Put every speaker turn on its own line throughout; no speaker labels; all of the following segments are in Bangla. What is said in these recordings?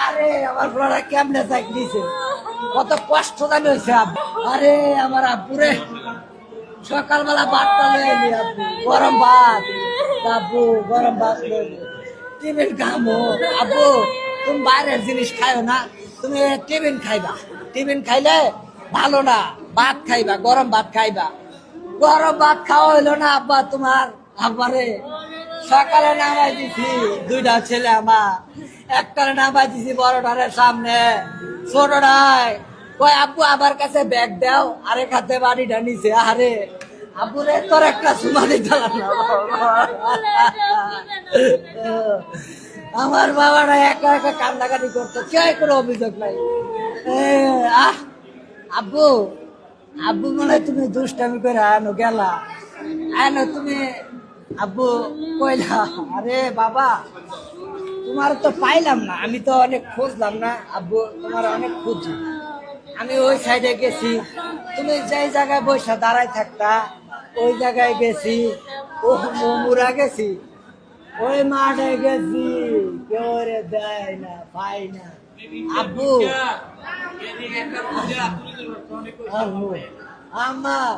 আরে আমার পোলাটা কেমনে চাক দিছে, কত কষ্ট জানি হয়েছে আব্বু। আরে আমার আব্বুরে সকালবেলা ভাতটা লয়ে এলি আব্বু, গরম ভাত। আব্বু গরম ভাত লয়ে টিফিন খামো। আব্বু তুমি বাইরের জিনিস খাইও না, তুমি টিফিন খাইবা। টিফিন খাইলে ভালো না, ভাত খাইবা, গরম ভাত খাইবা। গরম ভাত খাওয়া হইলো না আব্বা তোমার। আব্বারে সকালে নামাই দিছি দুইটা ছেলে আমার, একটারে নামাই দিছি বড়টারের সামনে, ছোটটায় কয় আব্বু আমার কাছে ব্যাগ দাও, আরেক হাতে বাড়িটা নিছে। আরে আব্বুরে তোর একটা সুমা দিতে না। আমার বাবাটা একা একা কান্দাকাটি করতো, কে কোনো অভিযোগ নাই। আহ আব্বু, আব্বু মনে হয় তুমি দুষ্টামি করে আনো গেলা, আনো তুমি। আব্বু কইলা আরে বাবা তোমার তো পাইলাম না, আমি তো অনেক খুঁজলাম না আব্বু, তোমার অনেক খুঁজি। আমি ওই সাইডে গেছি, তুমি যেই জায়গায় বসে দাঁড়াই থাকতা ওই জায়গায় গেছি, ও মুরা গেছি, ওই মাঠে গেছি, কেউ রে দেয় না, পাই না। আব্বু আমার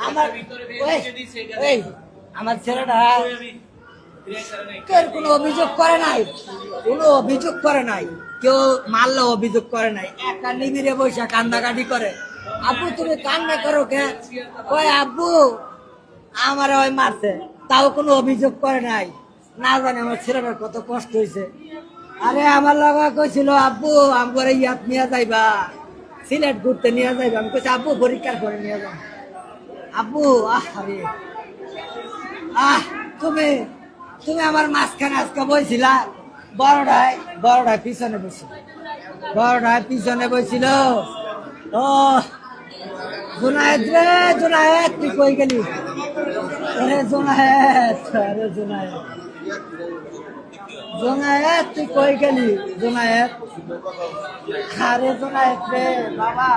আমার এই আমার ছেলেটা কেউ কোনো অভিযোগ করে নাই, কোনো অভিযোগ করে নাই, কেউ মারলে অভিযোগ করে নাই, একটা নিবিড়ে বসে কান্দাকাটি করে। আব্বু তুমি কান্না করো কে? কয় আব্বু আমার ওই মারছে, তাও কোনো অভিযোগ করে নাই। না জানি আমার ছেলেটার কত কষ্ট হয়েছে। আরে আমার লাগা কইছিল আব্বু আমার ইয়াত নিয়ে যাইবা, সিলেট ঘুরতে নিয়ে যাইবা। আমি কইছি আব্বু পরীক্ষার করে নিয়ে যাবো। আব্বু আরে তুমি তুমি আমার মাঝখানে আজকে বইছিলা, বড়টায় পিছনে বসছিল, বড়টায় পিছনে বসছিল। ও জুনায়েদ রে, জুনায়েদ তুই কই গেলি? আরে জুনায়েদ, আরে জুনায়েদ, জুনায়েদ তুই কই গেলি? জুনায়েদ, আরে জুনায়েদ রে বাবা।